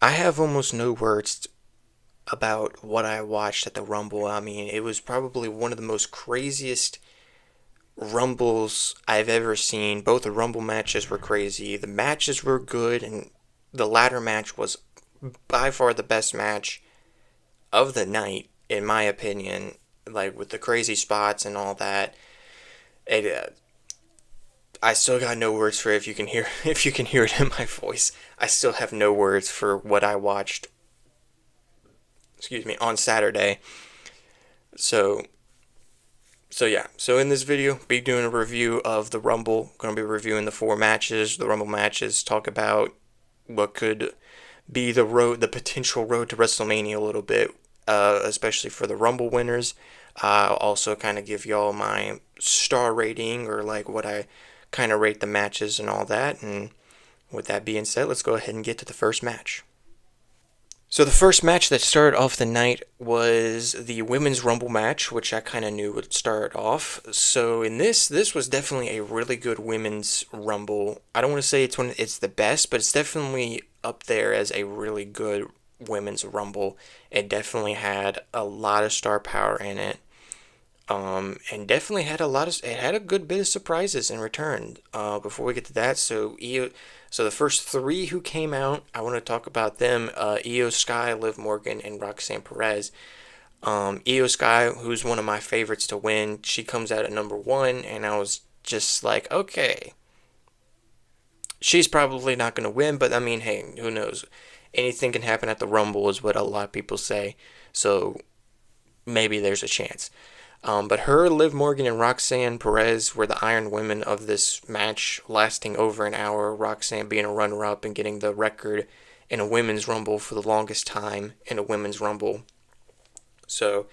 I have almost no words about what I watched at the Rumble. I mean, it was probably one of the most craziest Rumbles I've ever seen. Both the Rumble matches were crazy. The matches were good, and the latter match was by far the best match of the night, in my opinion. Like with the crazy spots and all that. It, I still got no words for it. If you can hear if you can hear it in my voice. I still have no words for what I watched. Excuse me, on Saturday. So yeah. So in this video, be doing a review of the Rumble. Going to be reviewing the four matches, the Rumble matches. Talk about what could be the potential road to WrestleMania a little bit, especially for the Rumble winners. I'll also kind of give y'all my star rating or like what I kind of rate the matches and all that. And with that being said, let's go ahead and get to the first match. So the first match that started off the night was the Women's Rumble match, which I kind of knew would start off. So in this was definitely a really good Women's Rumble. I don't want to say it's the best, but it's definitely up there as a really good Women's Rumble. It definitely had a lot of star power in it. And definitely had it had a good bit of surprises in return. Before we get to that, so the first three who came out, I want to talk about them: Io Sky, Liv Morgan, and Roxanne Perez. Io Sky, who's one of my favorites to win, she comes out at number one, and I was just like, okay, she's probably not gonna win, but I mean, hey, who knows? Anything can happen at the Rumble, is what a lot of people say. So maybe there's a chance. But her, Liv Morgan, and Roxanne Perez were the Iron Women of this match, lasting over an hour. Roxanne being a runner-up and getting the record in a Women's Rumble for the longest time in a Women's Rumble. So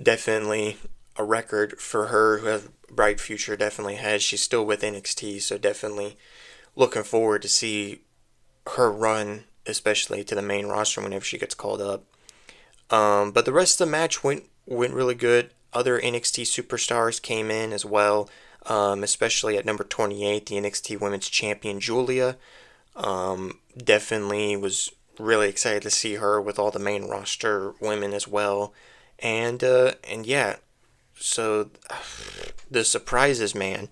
definitely a record for her, who has a bright future. Definitely has. She's still with NXT, so definitely looking forward to see her run, especially to the main roster whenever she gets called up. But the rest of the match went really good. Other NXT superstars came in as well, especially at number 28, the NXT Women's Champion Julia. Definitely was really excited to see her with all the main roster women as well, and yeah. So the surprises, man.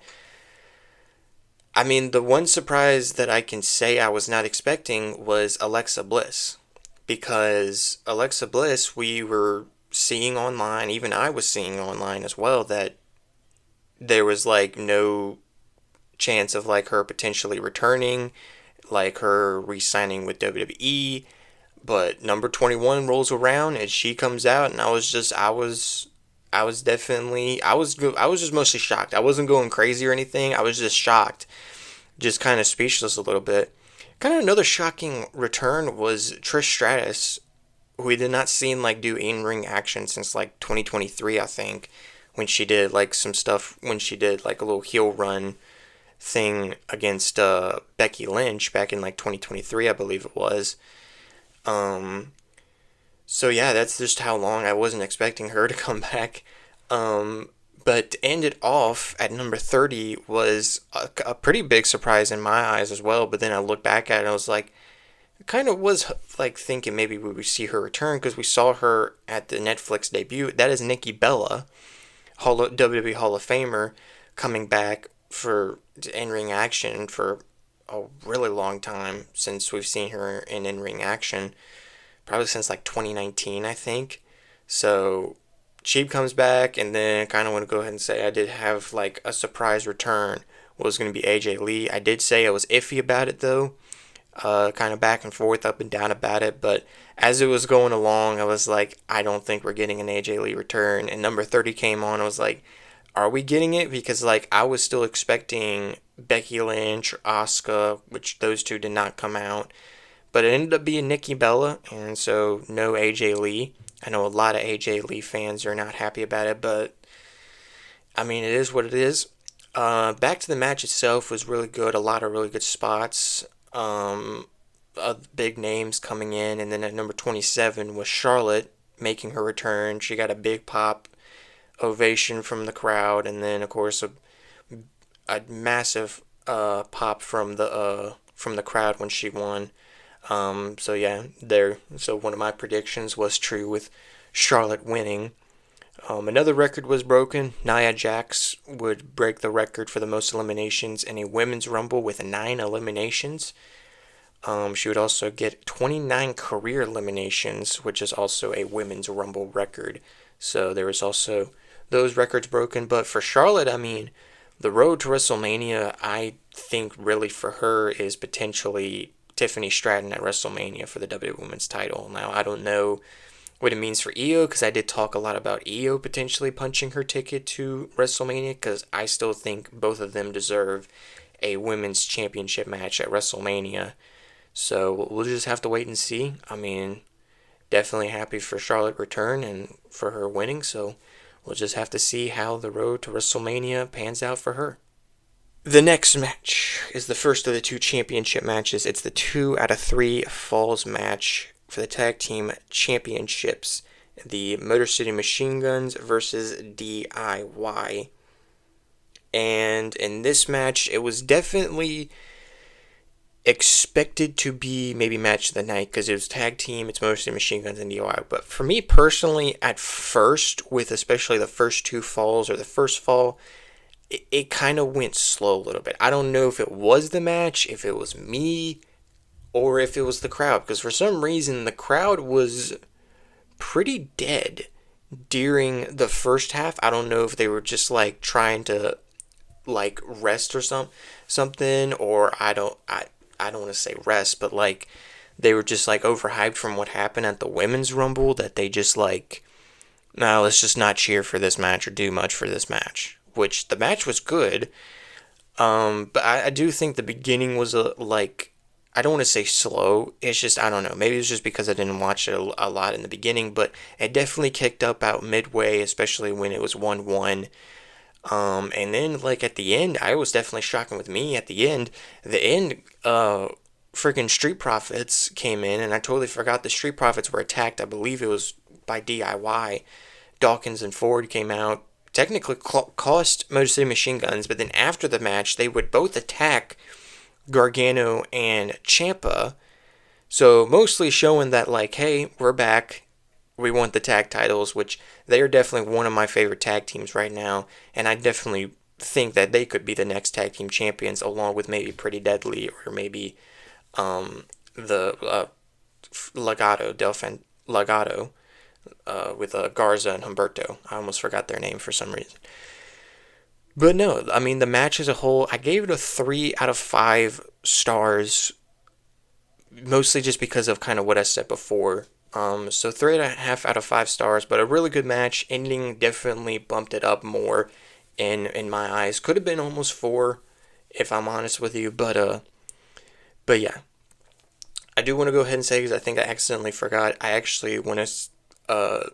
I mean, the one surprise that I can say I was not expecting was Alexa Bliss, because Alexa Bliss, we were seeing online, even I was seeing online as well, that there was like no chance of like her potentially returning, like her re-signing with WWE. But number 21 rolls around and she comes out, and I was definitely I was just mostly shocked. I wasn't going crazy or anything. I was just shocked, just kind of speechless a little bit. Kind of another shocking return was Trish Stratus. We did not see like do in-ring action since like 2023, I think, when she did like some stuff, when she did like a little heel run thing against Becky Lynch back in like 2023, I believe it was. Um, so yeah, that's just how long I wasn't expecting her to come back. But to end it off at number 30 was a pretty big surprise in my eyes as well. But then I looked back at it and I was like, kind of was like thinking maybe we would see her return, because we saw her at the Netflix debut. That is Nikki Bella, WWE Hall of Famer, coming back for in-ring action for a really long time, since we've seen her in-ring action, probably since like 2019, I think. So she comes back, and then kind of want to go ahead and say I did have like a surprise return. Was going to be AJ Lee. I did say I was iffy about it though, kind of back and forth, up and down about it. But as it was going along, I was like, I don't think we're getting an AJ Lee return. And number 30 came on. I was like, are we getting it? Because like I was still expecting Becky Lynch or Asuka, which those two did not come out. But it ended up being Nikki Bella, and so no AJ Lee. I know a lot of AJ Lee fans are not happy about it, but I mean, it is what it is. Back to the match itself was really good. A lot of really good spots. Big names coming in, and then at number 27 was Charlotte making her return. She got a big pop ovation from the crowd, and then of course a massive pop from the crowd when she won. So yeah, so one of my predictions was true with Charlotte winning. Another record was broken. Nia Jax would break the record for the most eliminations in a women's rumble with 9 eliminations. She would also get 29 career eliminations, which is also a women's rumble record. So there was also those records broken. But for Charlotte, I mean, the road to WrestleMania, I think really for her is potentially Tiffany Stratton at WrestleMania for the WWE Women's title. Now, I don't know what it means for Io, because I did talk a lot about Io potentially punching her ticket to WrestleMania, because I still think both of them deserve a women's championship match at WrestleMania. So we'll just have to wait and see. I mean, definitely happy for Charlotte return and for her winning. So we'll just have to see how the road to WrestleMania pans out for her. The next match is the first of the 2 championship matches. It's the 2 out of 3 falls match for the tag team championships. The Motor City Machine Guns versus DIY. And in this match, it was definitely expected to be maybe match of the night, because it was tag team, it's mostly Machine Guns and DIY. But for me personally, at first, with especially the first 2 falls or the first fall, it kind of went slow a little bit. I don't know if it was the match, if it was me, or if it was the crowd, because for some reason the crowd was pretty dead during the first half. I don't know if they were just like trying to like rest or something, or I don't want to say rest, but like they were just like overhyped from what happened at the women's rumble, that they just like, no, let's just not cheer for this match or do much for this match. Which the match was good, but I do think the beginning was like, I don't want to say slow. It's just, I don't know. Maybe it's just because I didn't watch it a lot in the beginning, but it definitely kicked up out midway, especially when it was 1-1. And then like at the end, I was definitely shocking with me at the end. Freaking Street Profits came in, and I totally forgot the Street Profits were attacked. I believe it was by DIY. Dawkins and Ford came out, technically cost Motor City Machine Guns, but then after the match, they would both attack Gargano and Ciampa. So mostly showing that like, hey, we're back. We want the tag titles, which they are definitely one of my favorite tag teams right now, and I definitely think that they could be the next tag team champions, along with maybe Pretty Deadly, or maybe the Legado, Legado, with Garza and Humberto. I almost forgot their name for some reason. But no, I mean, the match as a whole, I gave it a 3 out of 5 stars, mostly just because of kind of what I said before. So 3.5 out of 5 stars, but a really good match. Ending definitely bumped it up more in my eyes. Could have been almost 4, if I'm honest with you, but yeah. I do want to go ahead and say, because I think I accidentally forgot, I actually want to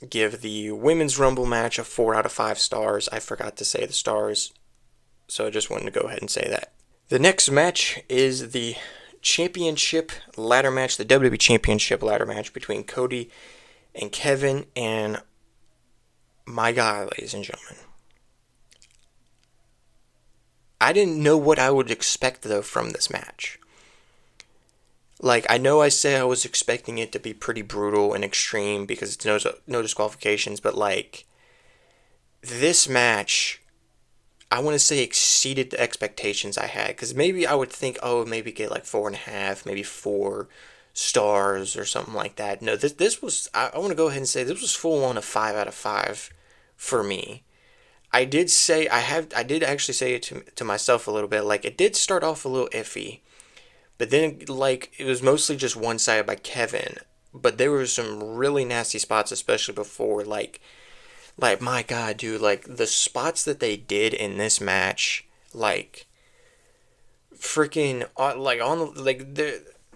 give the Women's Rumble match a 4 out of 5 stars. I forgot to say the stars, so I just wanted to go ahead and say that. The next match is the championship ladder match, the WWE Championship ladder match between Cody and Kevin, and my guy, ladies and gentlemen. I didn't know what I would expect, though, from this match. Like, I know I say I was expecting it to be pretty brutal and extreme because it's no disqualifications, but like, this match, I want to say exceeded the expectations I had, because maybe I would think, oh, maybe get like 4.5, maybe 4 stars or something like that. No, this was, I want to go ahead and say this was full on a 5 out of 5 for me. I did actually say it to myself a little bit, like it did start off a little iffy, but then like it was mostly just one-sided by Kevin, but there were some really nasty spots, especially before, like my god, dude, like the spots that they did in this match, like freaking like on like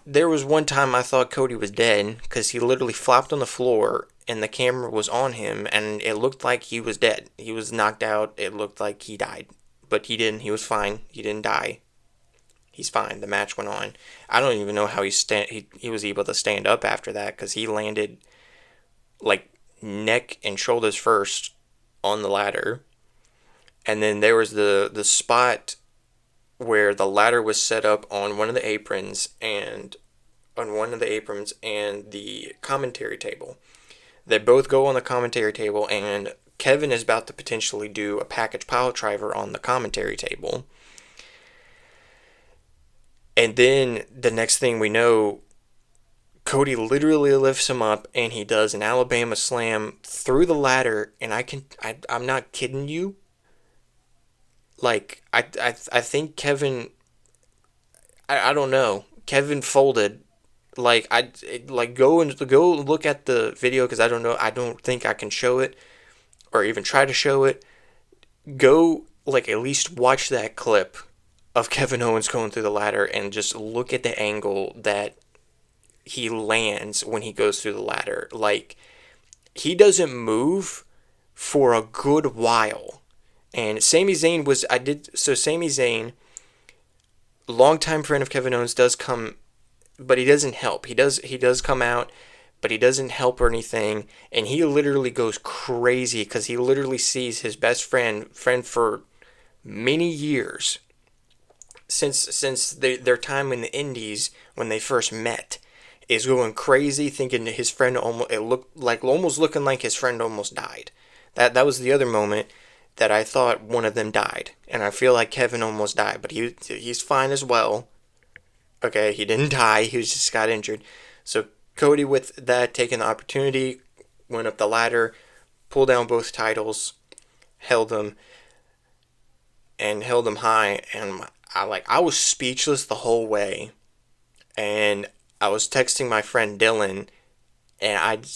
there was one time I thought Cody was dead, because he literally flopped on the floor and the camera was on him and it looked like he was dead. He was knocked out. It looked like he died, but he didn't. He was fine. He didn't die. He's fine. The match went on. I don't even know how he was able to stand up after that, because he landed like neck and shoulders first on the ladder, and then there was the spot where the ladder was set up on one of the aprons, and on one of the aprons and the commentary table. They both go on the commentary table, and Kevin is about to potentially do a package pile driver on the commentary table. And then the next thing we know, Cody literally lifts him up and he does an Alabama slam through the ladder. And I'm not kidding you. Like, I think Kevin, I don't know. Kevin folded. Like, go look at the video, because I don't know. I don't think I can show it or even try to show it. Go, like, at least watch that clip of Kevin Owens going through the ladder and just look at the angle that he lands when he goes through the ladder. Like, he doesn't move for a good while. And Sami Zayn Sami Zayn, longtime friend of Kevin Owens, does come, but he doesn't help. He does come out, but he doesn't help or anything. And he literally goes crazy because he literally sees his best friend for many years, since their time in the Indies when they first met, is going crazy, thinking his friend almost looking like his friend almost died. That was the other moment that I thought one of them died, and I feel like Kevin almost died, but he's fine as well. Okay, he didn't die, he just got injured. So Cody, with that, taking the opportunity, went up the ladder, pulled down both titles, held them high, and I was speechless the whole way. And I was texting my friend Dylan, and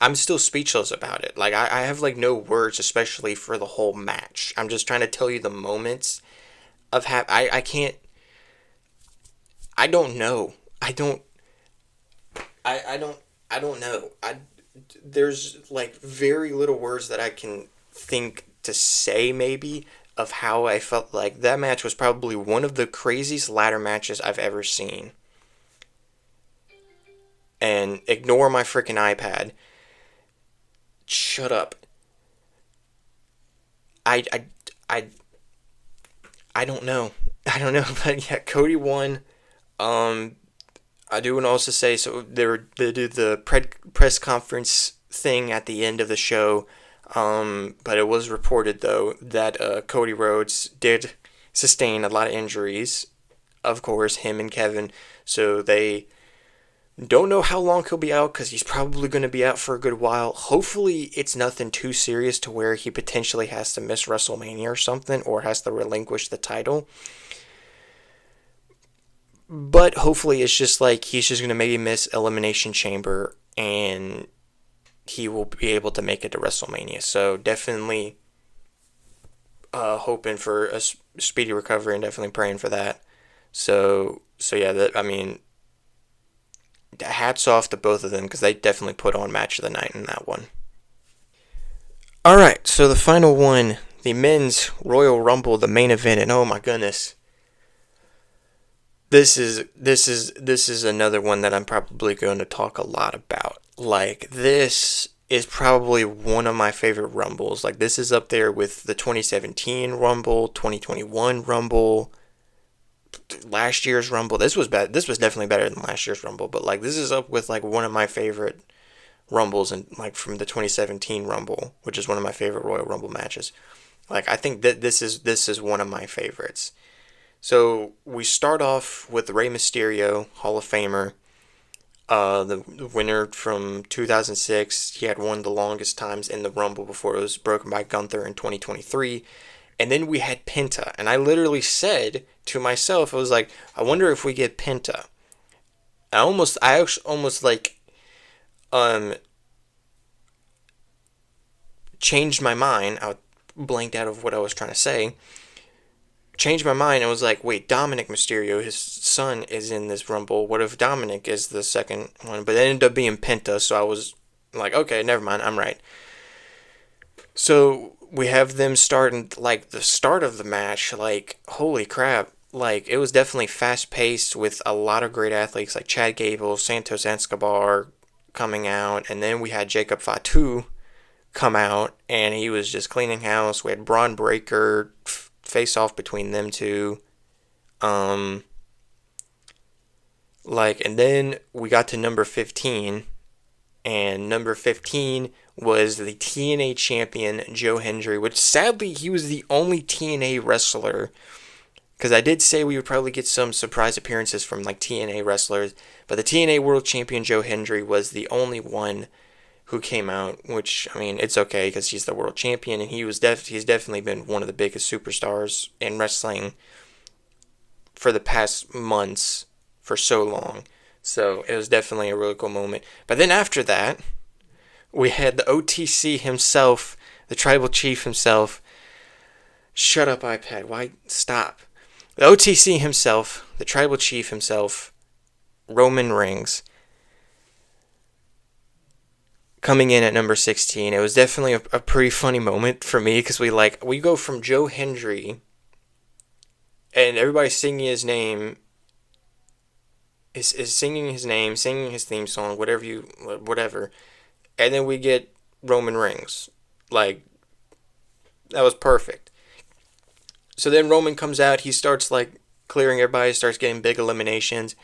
I'm still speechless about it. Like, I have, like, no words, especially for the whole match. I'm just trying to tell you the moments of I can't. I don't know. I don't know. There's, like, very little words that I can think to say, maybe, of how I felt. Like, that match was probably one of the craziest ladder matches I've ever seen. And ignore my freaking iPad. Shut up. I, I, I, I don't know. I don't know, but yeah, Cody won. I do want to also say, so they did the press conference thing at the end of the show, but it was reported, though, that Cody Rhodes did sustain a lot of injuries. Of course, him and Kevin. So they don't know how long he'll be out, because he's probably going to be out for a good while. Hopefully, it's nothing too serious to where he potentially has to miss WrestleMania or something, or has to relinquish the title. But hopefully it's just like he's just going to maybe miss Elimination Chamber, and he will be able to make it to WrestleMania. So definitely hoping for a speedy recovery, and definitely praying for that. So yeah, hats off to both of them, because they definitely put on match of the night in that one. Alright, so the final one, the men's Royal Rumble, the main event, and oh my goodness. This is another one that I'm probably going to talk a lot about. Like, this is probably one of my favorite Rumbles. Like, this is up there with the 2017 Rumble, 2021 Rumble, last year's Rumble. This was definitely better than last year's Rumble, but, like, this is up with, like, one of my favorite Rumbles, and, like, from the 2017 Rumble, which is one of my favorite Royal Rumble matches. Like, I think that this is one of my favorites. So we start off with Rey Mysterio, Hall of Famer, the winner from 2006. He had won the longest times in the Rumble before it was broken by Gunther in 2023. And then we had Penta, and I literally said to myself, I was like, I wonder if we get Penta. I almost like changed my mind. I blanked out of what I was trying to say. Changed my mind and was like, wait, Dominic Mysterio, his son, is in this Rumble. What if Dominic is the second one? But it ended up being Penta, so I was like, okay, never mind, I'm right. So we have them starting, like, the start of the match, like, holy crap. Like, it was definitely fast-paced with a lot of great athletes, like Chad Gable, Santos Escobar coming out, and then we had Jacob Fatu come out, and he was just cleaning house. We had Braun Breaker face off between them two. And then we got to number 15, and number 15 was the TNA champion, Joe Hendry, which sadly he was the only TNA wrestler, because I did say we would probably get some surprise appearances from TNA wrestlers, but the TNA world champion, Joe Hendry, was the only one who came out, which, I mean, it's okay because he's the world champion, and he's definitely been one of the biggest superstars in wrestling for the past months, for so long. So it was definitely a really cool moment. But then after that, we had the OTC himself, the tribal chief himself. Shut up, iPad. Why? Stop. The OTC himself, the tribal chief himself, Roman Reigns, coming in at number 16. It was definitely a pretty funny moment for me because we go from Joe Hendry and everybody's singing his name, is singing his name, singing his theme song, whatever, and then we get Roman Reigns. That was perfect. So then Roman comes out, he starts clearing everybody, starts getting big eliminations.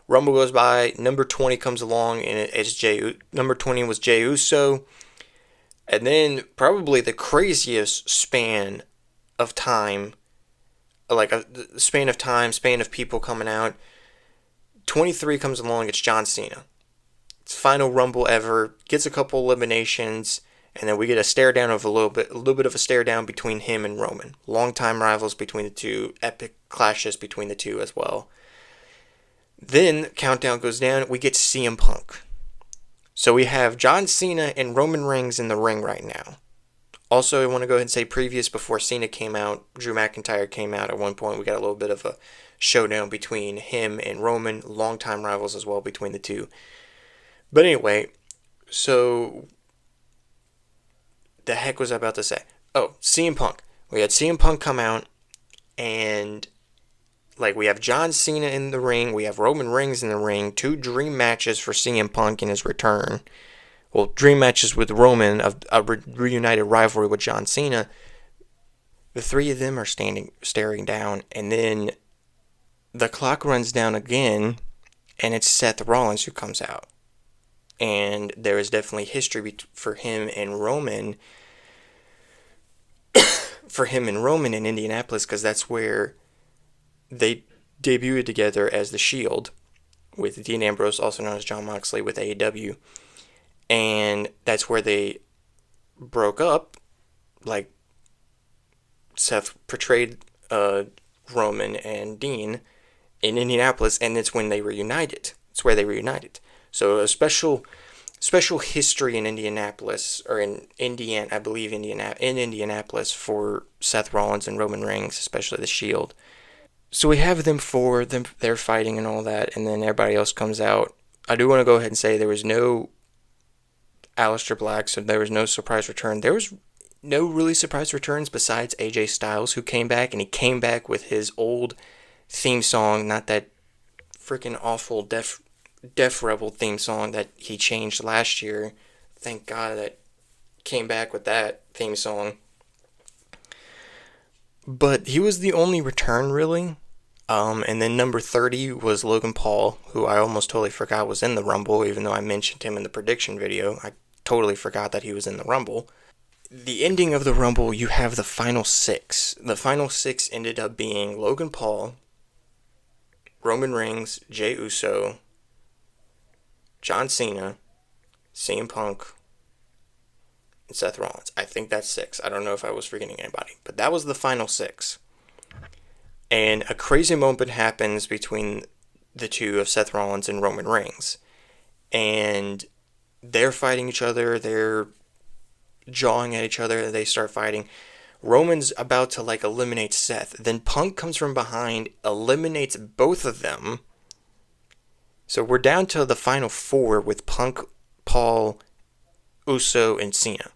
Rumble goes by, number 20 comes along, and number 20 was Jey Uso. And then probably the craziest span of time, span of people coming out. 23 comes along, it's John Cena. It's final Rumble ever, gets a couple eliminations, and then we get a stare down of a little bit of a stare down between him and Roman. Longtime rivals between the two, epic clashes between the two as well. Then, countdown goes down, we get CM Punk. So we have John Cena and Roman Reigns in the ring right now. Also, I want to go ahead and say before Cena came out, Drew McIntyre came out at one point. We got a little bit of a showdown between him and Roman, longtime rivals as well between the two. But anyway, so the heck was I about to say? Oh, CM Punk. We had CM Punk come out, and we have John Cena in the ring, we have Roman Reigns in the ring, 2 dream matches for CM Punk in his return. Well, dream matches with Roman, a reunited rivalry with John Cena. The 3 of them are staring down, and then the clock runs down again, and it's Seth Rollins who comes out. And there is definitely history for him and Roman in Indianapolis, because that's where they debuted together as The Shield with Dean Ambrose, also known as Jon Moxley, with AEW. And that's where they broke up. Seth portrayed Roman and Dean in Indianapolis, and it's when they reunited. It's where they reunited. So a special history in Indianapolis, or in Indiana, I believe in Indianapolis, for Seth Rollins and Roman Reigns, especially The Shield. So we have they're fighting and all that, and then everybody else comes out. I do want to go ahead and say there was no Aleister Black, so there was no surprise return. There was no really surprise returns besides AJ Styles, who came back, and he came back with his old theme song, not that freaking awful Def Rebel theme song that he changed last year. Thank God that came back with that theme song. But he was the only return, really. And then number 30 was Logan Paul, who I almost totally forgot was in the Rumble, even though I mentioned him in the prediction video. I totally forgot that he was in the Rumble. The ending of the Rumble, you have the final 6. The final 6 ended up being Logan Paul, Roman Reigns, Jey Uso, John Cena, CM Punk, and Seth Rollins. I think that's 6. I don't know if I was forgetting anybody, but that was the final 6. And a crazy moment happens between the two of Seth Rollins and Roman Reigns. And they're fighting each other, they're jawing at each other, they start fighting. Roman's about to eliminate Seth. Then Punk comes from behind, eliminates both of them. So we're down to the final 4 with Punk, Paul, Uso, and Cena.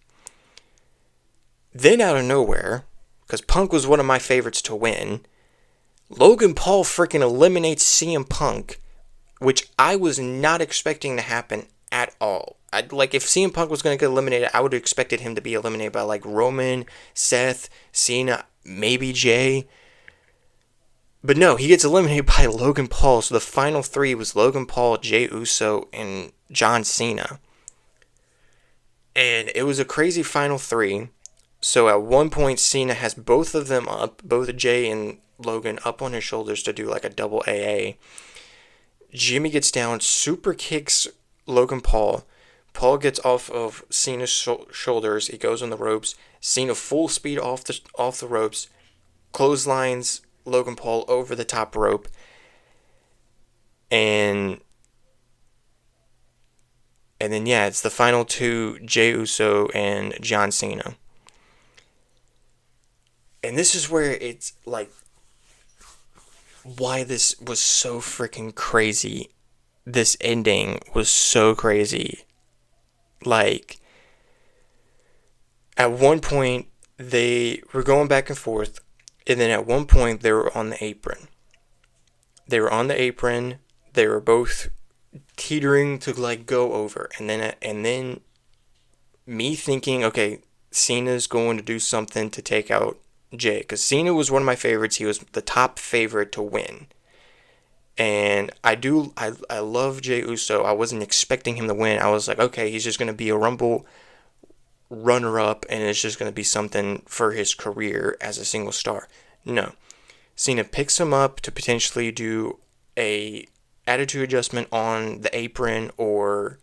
Then out of nowhere, because Punk was one of my favorites to win, Logan Paul freaking eliminates CM Punk, which I was not expecting to happen at all. If CM Punk was going to get eliminated, I would have expected him to be eliminated by Roman, Seth, Cena, maybe Jay. But no, he gets eliminated by Logan Paul. So the final three was Logan Paul, Jey Uso, and John Cena. And it was a crazy final three. So at one point, Cena has both of them up, both Jey and Logan up on his shoulders to do like a double AA. Jimmy gets down, super kicks Logan Paul. Paul gets off of Cena's shoulders. He goes on the ropes. Cena full speed off the ropes, clotheslines Logan Paul over the top rope, and then yeah, it's the final two, Jey Uso and John Cena. And this is where it's like why this was so freaking crazy. This ending was so crazy. Like, at one point, they were going back and forth, and then at one point, they were on the apron. They were both teetering to, like, go over. And then me thinking, okay, Cena's going to do something to take out Jey. Because Cena was one of my favorites. He was the top favorite to win. And I love Jey Uso. I wasn't expecting him to win. I was like, okay, he's just going to be a Rumble runner-up, and it's just going to be something for his career as a single star. No. Cena picks him up to potentially do a attitude adjustment on the apron or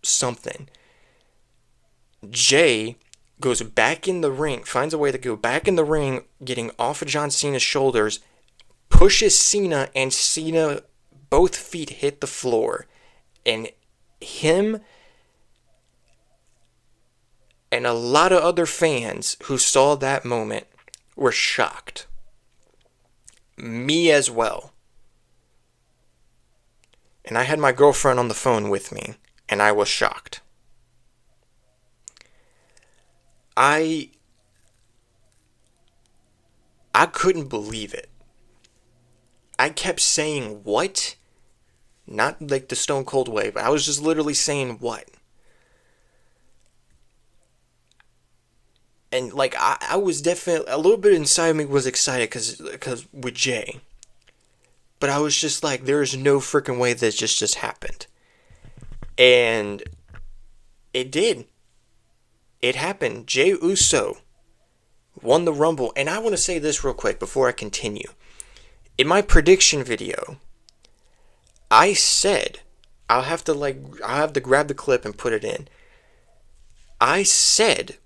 something. Jey goes back in the ring, finds a way to go back in the ring, getting off of John Cena's shoulders, pushes Cena, and Cena, both feet hit the floor. And him and a lot of other fans who saw that moment were shocked. Me as well. And I had my girlfriend on the phone with me, and I was shocked. I couldn't believe it. I kept saying, what? Not like the Stone Cold way, but I was just literally saying, what? And like, I was definitely, a little bit inside me was excited because with Jey. But I was just like, there is no freaking way this just happened. And it did. It happened. Jey Uso won the Rumble. And I want to say this real quick before I continue. In my prediction video, I said, I'll have to grab the clip and put it in. I said,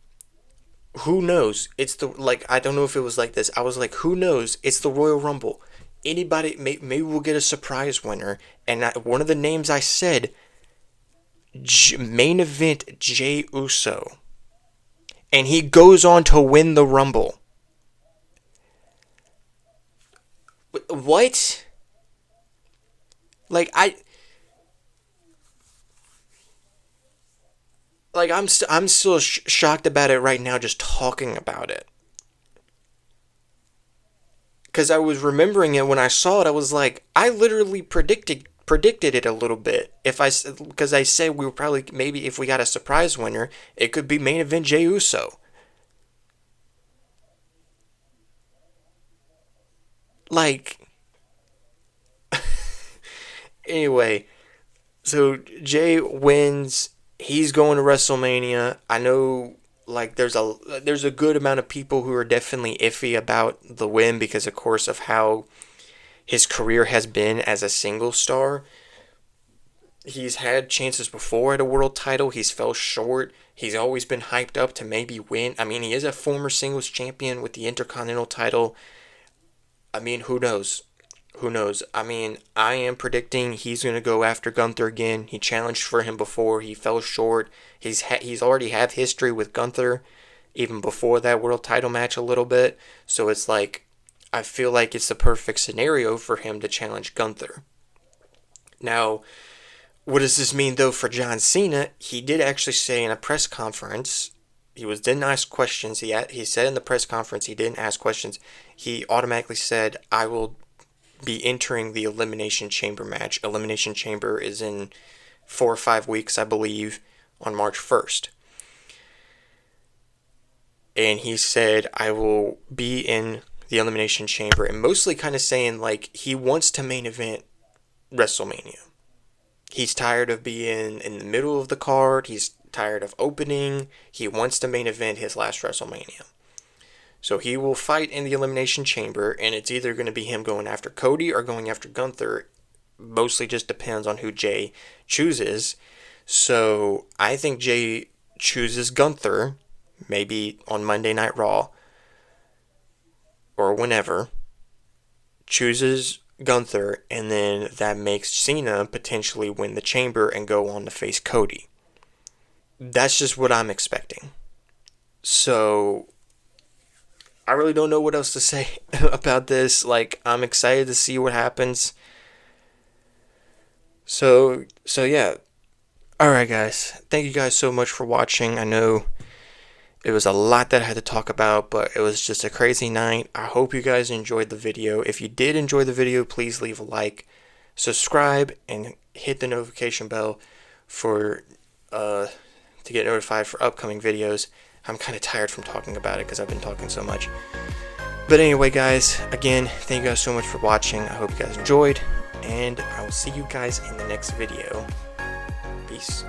who knows? I don't know if it was like this. I was like, who knows? It's the Royal Rumble. Anybody, maybe we'll get a surprise winner. And one of the names I said, main event Jey Uso. And he goes on to win the Rumble. What? I'm still shocked about it right now just talking about it. Because I was remembering it when I saw it. I was like, I literally predicted it a little bit. Because I said we were probably, maybe if we got a surprise winner, it could be main event Jey Uso. Like, anyway, so Jey wins. He's going to WrestleMania. I know, like, there's a good amount of people who are definitely iffy about the win because, of course, of how his career has been as a single star. He's had chances before at a world title. He's fell short. He's always been hyped up to maybe win. I mean, he is a former singles champion with the Intercontinental title. I mean, who knows? Who knows? I mean, I am predicting he's going to go after Gunther again. He challenged for him before. He fell short. He's already had history with Gunther even before that world title match a little bit. So it's like, I feel like it's the perfect scenario for him to challenge Gunther. Now, what does this mean, though, for John Cena? He did actually say in a press conference, didn't ask questions. He said in the press conference he didn't ask questions. He automatically said, I will be entering the Elimination Chamber match. Elimination Chamber is in 4 or 5 weeks, I believe, on March 1st. and he said, I will be in the Elimination Chamber, and mostly kind of saying like he wants to main event WrestleMania. He's tired of being in the middle of the card. He's tired of opening. He wants to main event his last WrestleMania. So he will fight in the Elimination Chamber, and it's either going to be him going after Cody or going after Gunther. Mostly just depends on who Jay chooses. So I think Jay chooses Gunther, maybe on Monday Night Raw or whenever. Chooses Gunther, and then that makes Cena potentially win the Chamber and go on to face Cody. That's just what I'm expecting. So I really don't know what else to say about this. Like, I'm excited to see what happens. So yeah. Alright guys, thank you guys so much for watching. I know it was a lot that I had to talk about, but it was just a crazy night. I hope you guys enjoyed the video. If you did enjoy the video, please leave a like, subscribe, and hit the notification bell for to get notified for upcoming videos. I'm kind of tired from talking about it because I've been talking so much. But anyway guys, again, thank you guys so much for watching. I hope you guys enjoyed, and I will see you guys in the next video. Peace.